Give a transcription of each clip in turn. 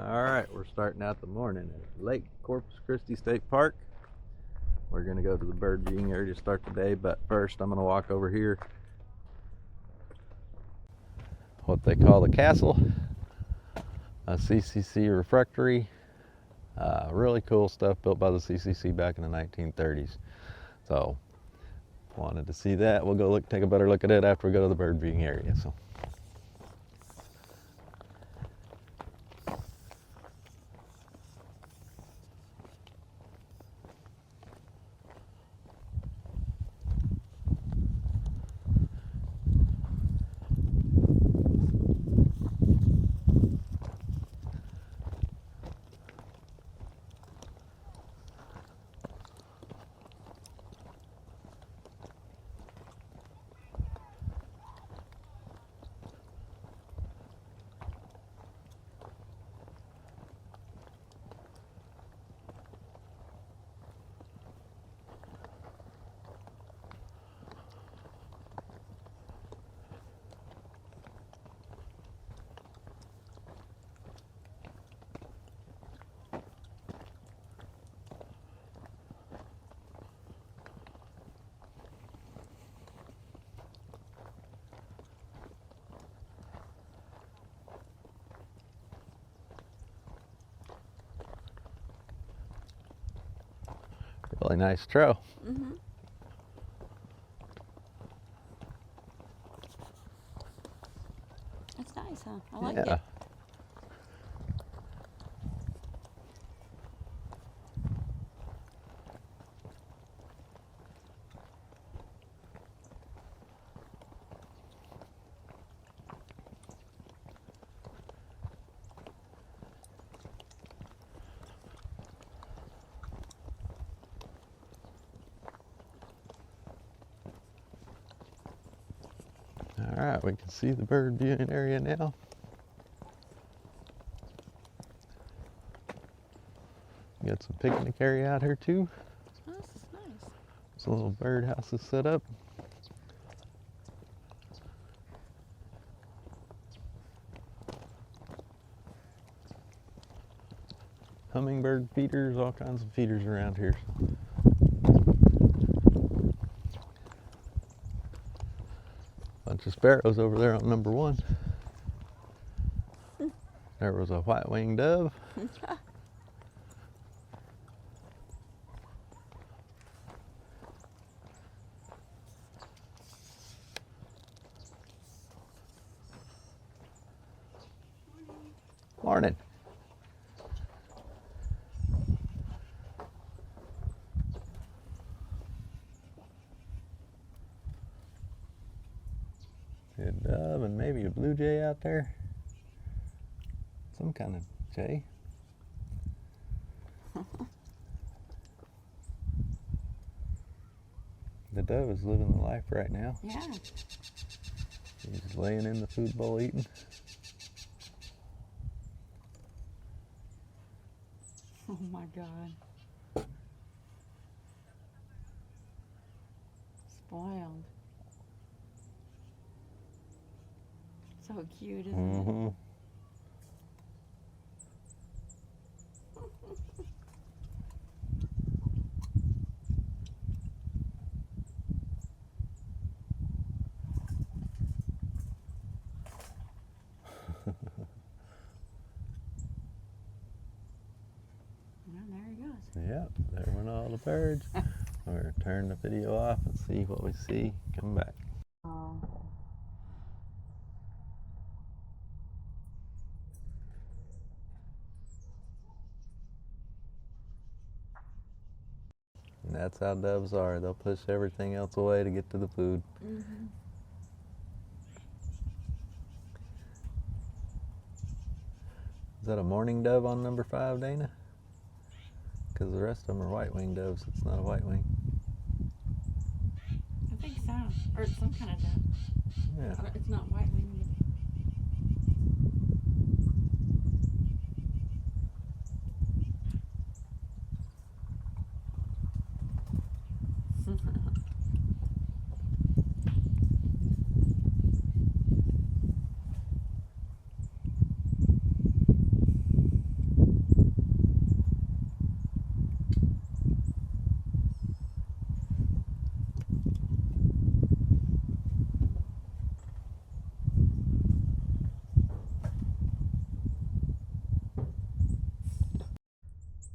All right, we're starting out the morning at Lake Corpus Christi State Park. We're going to go to the bird viewing area to start the day, but first I'm going to walk over here, what they call the castle, a CCC refectory. Really cool stuff built by the CCC back in the 1930s. So, wanted to see that. We'll go take a better look at it after we go to the bird viewing area. So. Really nice trail. Mm-hmm. That's nice, huh? I like it. All right, we can see the bird viewing area now. Got some picnic area out here too. Oh, this is nice. Some little bird houses set up. Hummingbird feeders, all kinds of feeders around here. Bunch of sparrows over there on number 1. There was a white-winged dove. Morning. A dove and maybe a blue jay out there. Some kind of jay. The dove is living the life right now. Yeah. He's laying in the food bowl eating. Oh my God. Spoiled. So cute, isn't it? Well, there he goes. Yep, there went all the birds. We're going to turn the video off and see what we see. Come back. Oh. And that's how doves are. They'll push everything else away to get to the food. Mm-hmm. Is that a mourning dove on number 5, Dana? Because the rest of them are white-winged doves. It's not a white wing. I think so. Or it's some kind of dove. Yeah. It's not white winged.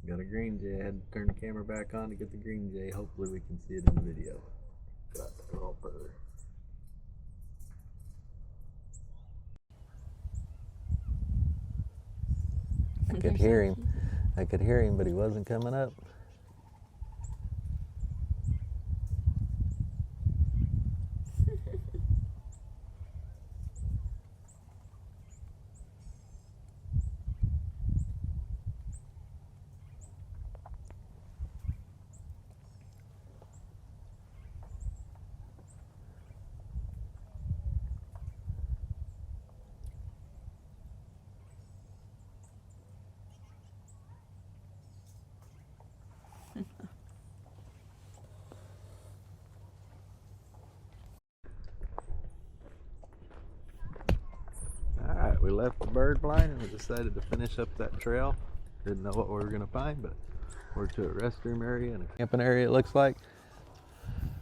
Got a green jay. I had to turn the camera back on to get the green jay. Hopefully we can see it in the video. Got a little further. I could hear him. I could hear him, but he wasn't coming up. Alright, we left the bird blind and we decided to finish up that trail. Didn't know what we were going to find, but we're to a restroom area and a camping area, it looks like.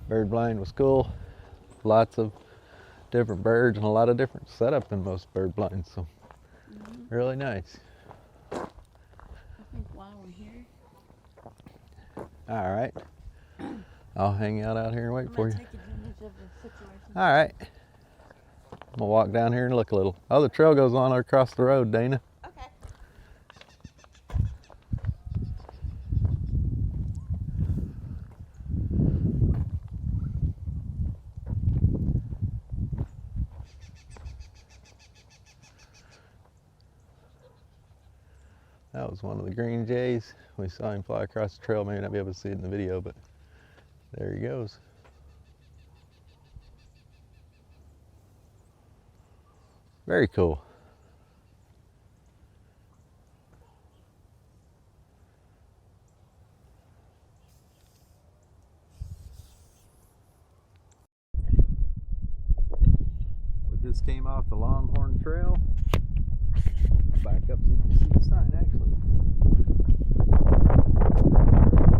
Bird blind was cool. Lots of different birds and a lot of different setup in most bird blinds, so really nice. I think while we're here, Alright, I'll hang out here and wait I'm for gonna you. take advantage of the situation. Alright, I'm gonna walk down here and look a little. Oh, the trail goes on across the road, Dana. Okay. That was one of the green jays. We saw him fly across the trail. Maybe not be able to see it in the video, but there he goes. Very cool. We just came off the Longhorn Trail. I'll back up so you can see the sign actually.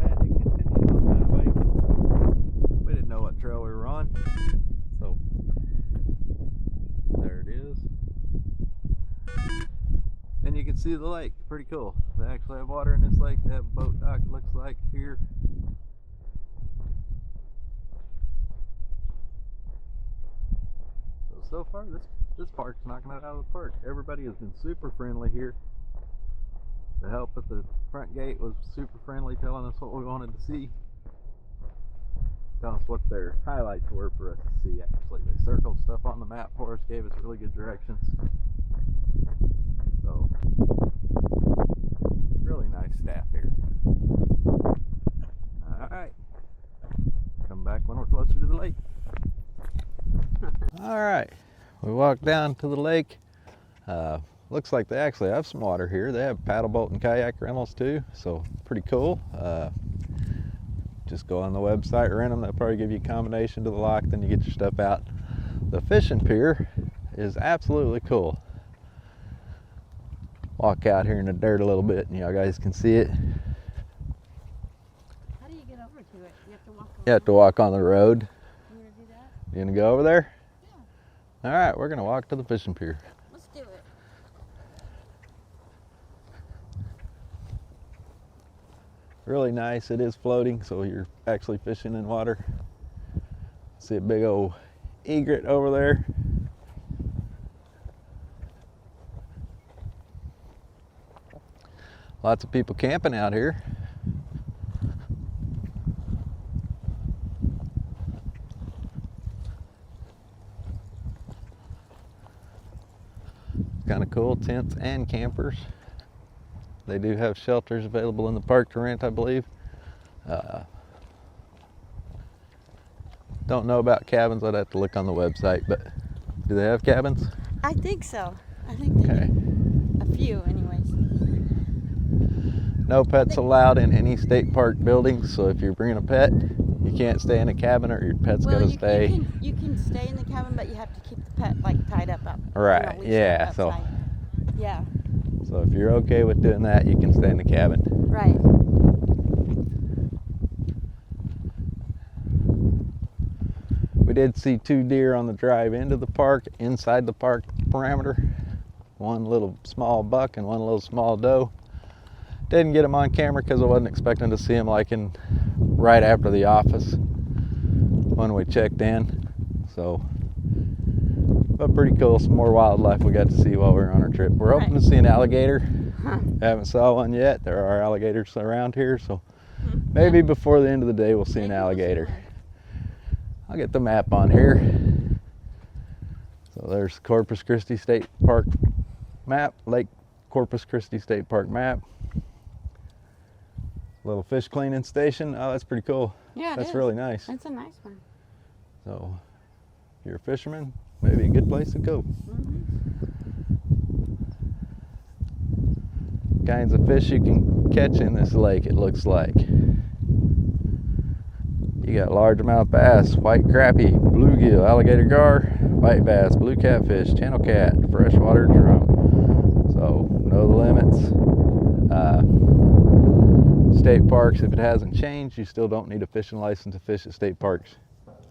And it continues on that way. We didn't know what trail we were on, so there it is. And you can see the lake, pretty cool. They actually have water in this lake. They have a boat dock, looks like here. So far this park's knocking it out of the park. Everybody has been super friendly here. The help at the front gate was super friendly, telling us what we wanted to see. Telling us what their highlights were for us to see actually. They circled stuff on the map for us, gave us really good directions. So, really nice staff here. Alright, come back when we're closer to the lake. Alright, we walked down to the lake. Looks like they actually have some water here. They have paddle boat and kayak rentals too, so pretty cool. Just go on the website, rent them. They'll probably give you a combination to the lock, then you get your stuff out. The fishing pier is absolutely cool. Walk out here in the dirt a little bit and y'all guys can see it. How do you get over to it? You have to walk over. You have to walk on the road. You want to do that? You gonna go over there? Yeah. Alright, we're gonna walk to the fishing pier. Let's do it. Really nice. It is floating, so you're actually fishing in water. See a big old egret over there. Lots of people camping out here. Kind of cool, tents and campers. They do have shelters available in the park to rent, I believe. Don't know about cabins. I'd have to look on the website, but do they have cabins? I think so. I think they Okay. do. A few, anyways. No pets allowed in any state park buildings, so if you're bringing a pet, you can't stay in a cabin or your pet's Well, gotta you stay. can stay in the cabin, but you have to keep the pet like tied up. Right, leashed yeah, up so- outside. Yeah, So if you're okay with doing that, you can stay in the cabin. right. We did see 2 deer on the drive into the park, inside the park parameter. One little small buck and one little small doe. Didn't get them on camera because I wasn't expecting to see them like right after the office when we checked in. So, but pretty cool. Some more wildlife we got to see while we were on our trip. We're hoping to see an alligator. Haven't saw one yet. There are alligators around here, so maybe before the end of the day we'll see an alligator. I'll get the map on here. So there's Corpus Christi State Park map, Lake Corpus Christi State Park map. Little fish cleaning station. Oh, that's pretty cool. Yeah, that's really nice. It's a nice one. So if you're a fisherman, maybe a good place to go. Kinds of fish you can catch in this lake, it looks like. You got largemouth bass, white crappie, bluegill, alligator gar, white bass, blue catfish, channel cat, freshwater drum. So know the limits. State parks, if it hasn't changed, you still don't need a fishing license to fish at state parks.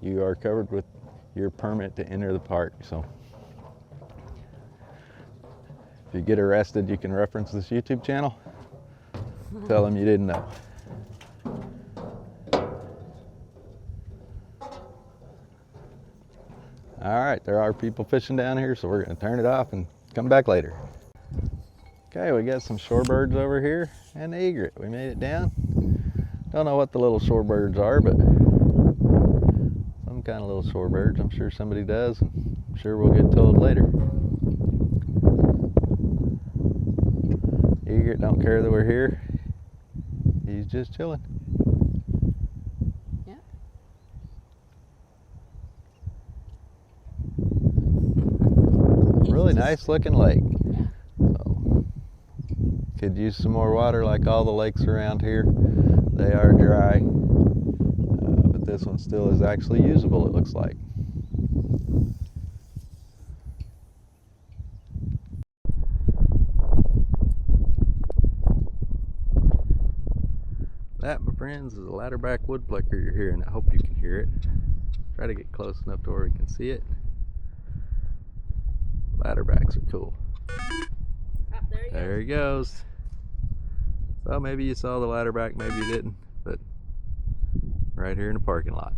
You are covered with your permit to enter the park. So if you get arrested, you can reference this YouTube channel. Tell them you didn't know. All right, there are people fishing down here, so we're gonna turn it off and come back later. Okay, we got some shorebirds over here and the egret. We made it down. Don't know what the little shorebirds are, but some kind of little shorebirds. I'm sure somebody does, and I'm sure we'll get told later. Egret don't care that we're here. He's just chilling. Yeah. Really nice looking lake. So, could use some more water like all the lakes around here. They are dry, but this one still is actually usable, it looks like. That, my friends, is a ladderback woodpecker you're hearing. I hope you can hear it. Try to get close enough to where we can see it. Ladderbacks are cool. There he goes. So maybe you saw the ladderback, maybe you didn't, but right here in the parking lot.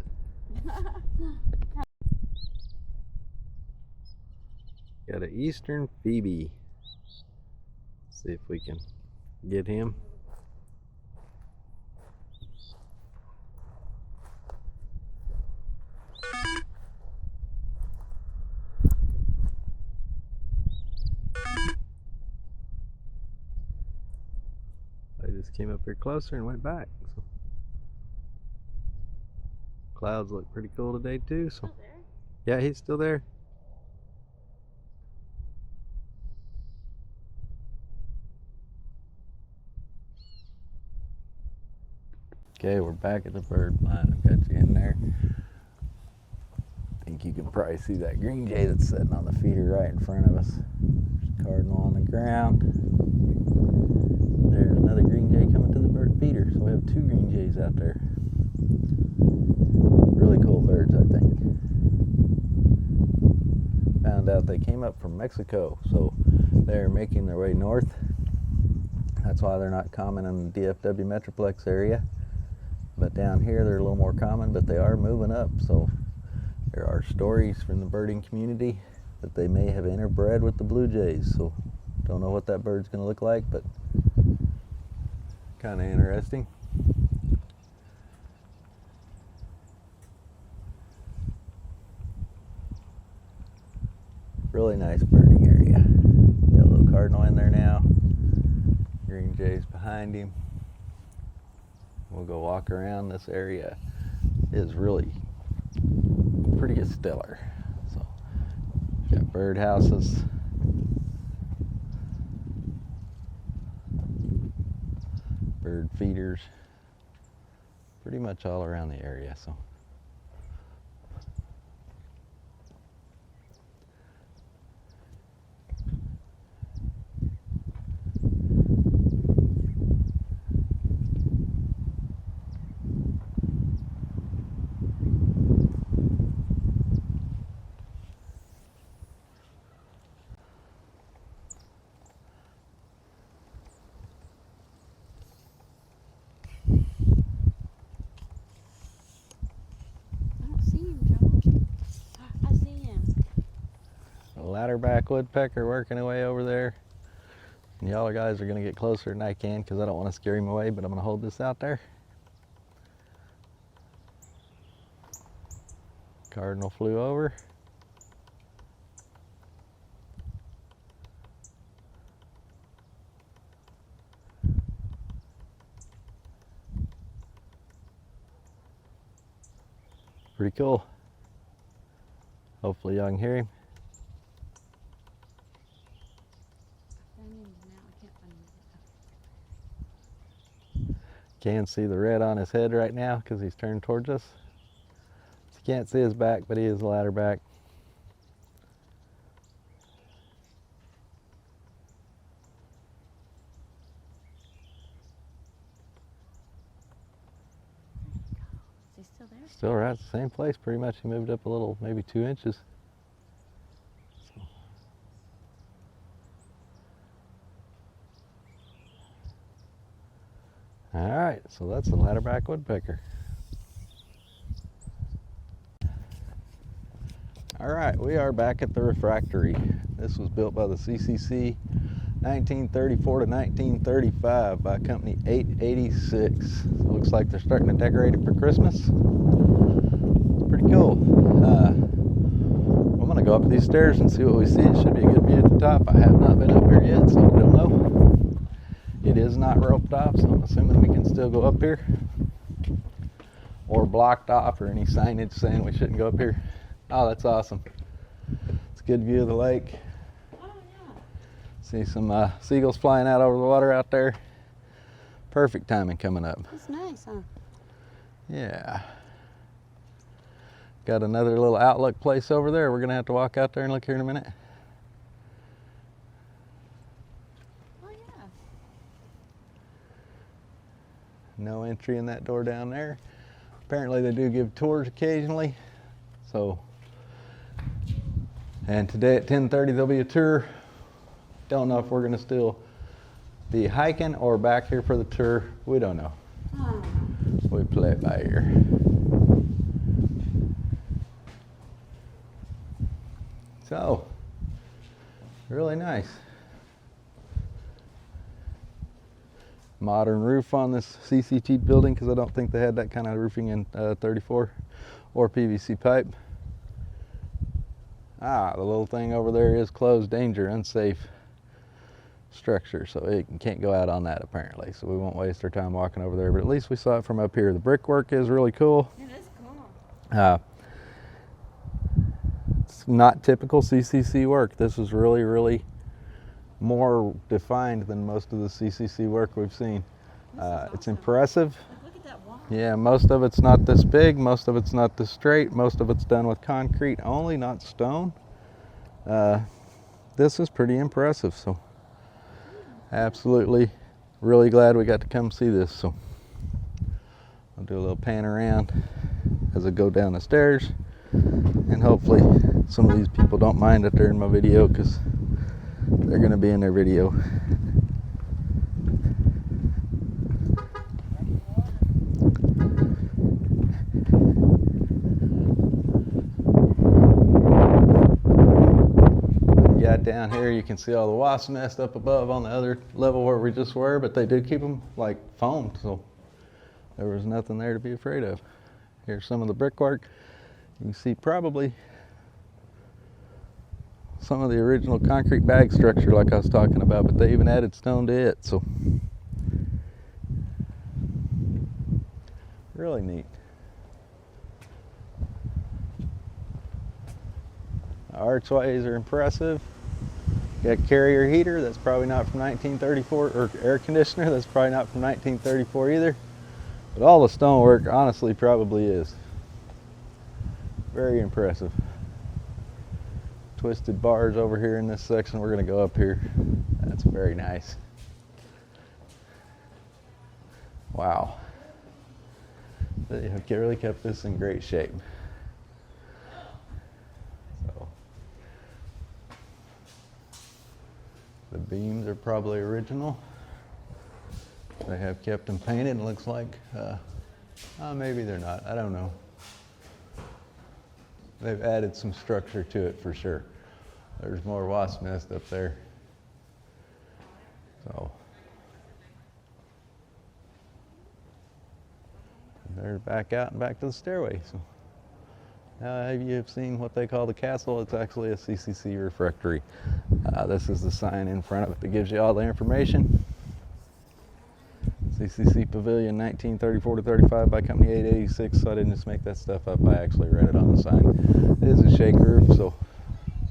Got an eastern phoebe. Let's see if we can get him. I just came up here closer and went back. So clouds look pretty cool today too. So yeah, he's still there. Okay, we're back at the bird blind. I've got you in there. I think you can probably see that green jay that's sitting on the feeder right in front of us. There's a cardinal on the ground. There's another green jay coming to the bird feeder. So we have two green jays out there. Really cool birds, I think. Found out they came up from Mexico, so they're making their way north. That's why they're not common in the DFW Metroplex area. But down here they're a little more common, but they are moving up. So there are stories from the birding community that they may have interbred with the blue jays. So don't know what that bird's going to look like, but kind of interesting. Really nice birding area. Got a little cardinal in there now. Green jay's behind him. We'll go walk around. This area is really pretty stellar. So, got bird houses, bird feeders, pretty much all around the area. So, ladderback woodpecker working away over there. And y'all guys are going to get closer than I can because I don't want to scare him away, but I'm going to hold this out there. Cardinal flew over. Pretty cool. Hopefully y'all can hear him. Can see the red on his head right now because he's turned towards us. So you can't see his back, but he is a ladderback. Is he still there? Still right at the same place pretty much. He moved up a little, maybe 2 inches. All right, so that's the ladderback woodpecker. All right, we are back at the refractory. This was built by the CCC 1934 to 1935 by company 886. So it looks like they're starting to decorate it for Christmas. It's pretty cool. I'm gonna go up these stairs and see what we see. It should be a good view at the top. I have not been up here yet, so I don't know. It is not roped off, so I'm assuming we can still go up here. Or blocked off, or any signage saying we shouldn't go up here. Oh, that's awesome. It's a good view of the lake. Oh, yeah. See some seagulls flying out over the water out there. Perfect timing coming up. That's nice, huh? Yeah. Got another little outlook place over there. We're gonna have to walk out there and look here in a minute. Oh, yeah. No entry in that door down there. Apparently they do give tours occasionally. So, and today at 10:30 there'll be a tour. Don't know if we're gonna still be hiking or back here for the tour. We don't know. Oh. We play it by ear. So, really nice. Modern roof on this CCT building because I don't think they had that kind of roofing in 34 or PVC pipe. Ah, the little thing over there is closed, danger, unsafe structure, so it can't go out on that apparently, so we won't waste our time walking over there, but at least we saw it from up here. The brickwork is really cool. It is cool. It's not typical CCC work. This is really more defined than most of the CCC work we've seen. It's awesome. impressive. Look at that wall. Yeah, most of it's not this big, most of it's not this straight, most of it's done with concrete only, not stone. This is pretty impressive, so absolutely really glad we got to come see this. So I'll do a little pan around as I go down the stairs, and hopefully some of these people don't mind that they're in my video because they're going to be in their video. Down here you can see all the wasp nest up above on the other level where we just were, but they did keep them like foamed, so there was nothing there to be afraid of. Here's some of the brickwork. You can see probably some of the original concrete bag structure like I was talking about, but they even added stone to it, so really neat. The archways are impressive. Got a carrier heater, that's probably not from 1934, or air conditioner, that's probably not from 1934 either. But all the stonework honestly probably is. Very impressive. Twisted bars over here in this section. We're gonna go up here. That's very nice. Wow. They have really kept this in great shape. The beams are probably original. They have kept them painted, it looks like. Maybe they're not, I don't know. They've added some structure to it for sure. There's more wasp nest up there. So they're back out and back to the stairway. So now you have seen what they call the castle. It's actually a CCC refectory. This is the sign in front of it that gives you all the information. CCC Pavilion 1934 to 35 by Company 886. So I didn't just make that stuff up. I actually read it on the sign. It is a shake roof, so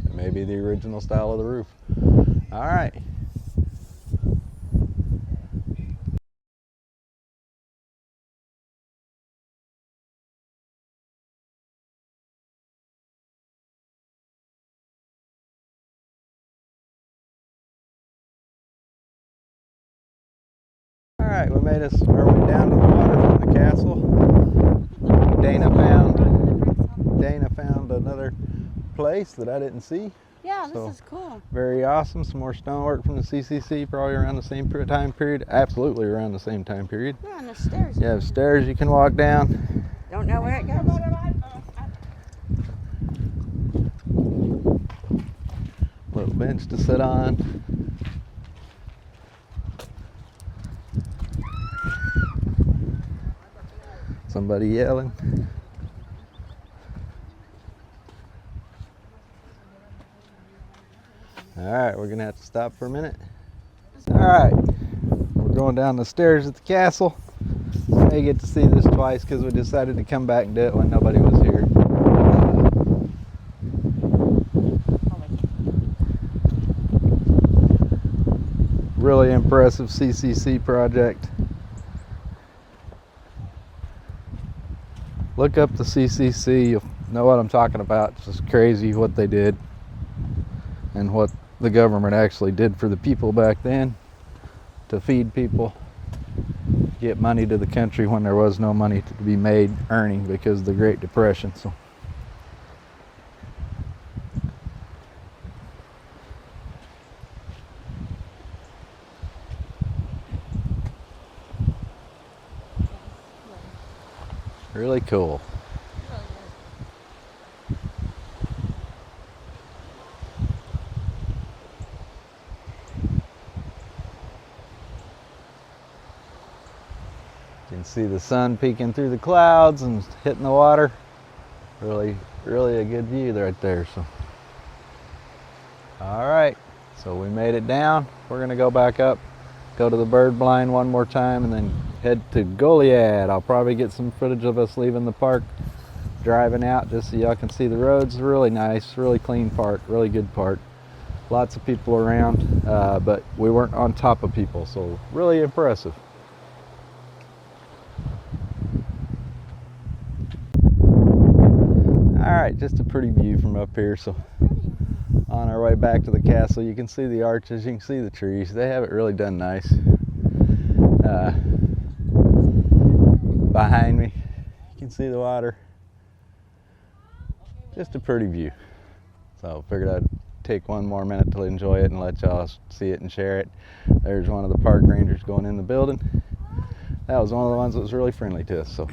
it may be the original style of the roof. All right. All right, we made our way down to the water from the castle. Dana found another place that I didn't see. Yeah, So, this is cool. Very awesome. Some more stonework from the CCC, probably around the same time period. Absolutely around the same time period. We're on the stairs. You have stairs you can walk down. Don't know where it goes. Little bench to sit on. Somebody yelling. All right, we're gonna have to stop for a minute. All right, we're going down the stairs at the castle. We may get to see this twice because we decided to come back and do it when nobody was here. Really impressive CCC project. Look up the CCC, you'll know what I'm talking about. It's just crazy what they did and what the government actually did for the people back then to feed people, get money to the country when there was no money to be made earning because of the Great Depression. So really cool. You can see the sun peeking through the clouds and hitting the water. Really a good view right there. So, all right, so we made it down. We're gonna go back up, go to the bird blind one more time, and then head to Goliad. I'll probably get some footage of us leaving the park, driving out, just so y'all can see the roads. Really nice, really clean park, really good park. Lots of people around, but we weren't on top of people, so really impressive. All right, just a pretty view from up here. So on our way back to the castle, you can see the arches, you can see the trees. They have it really done nice. Behind me, you can see the water. Just a pretty view. So figured I'd take one more minute to enjoy it and let y'all see it and share it. There's one of the park rangers going in the building. That was one of the ones that was really friendly to us. So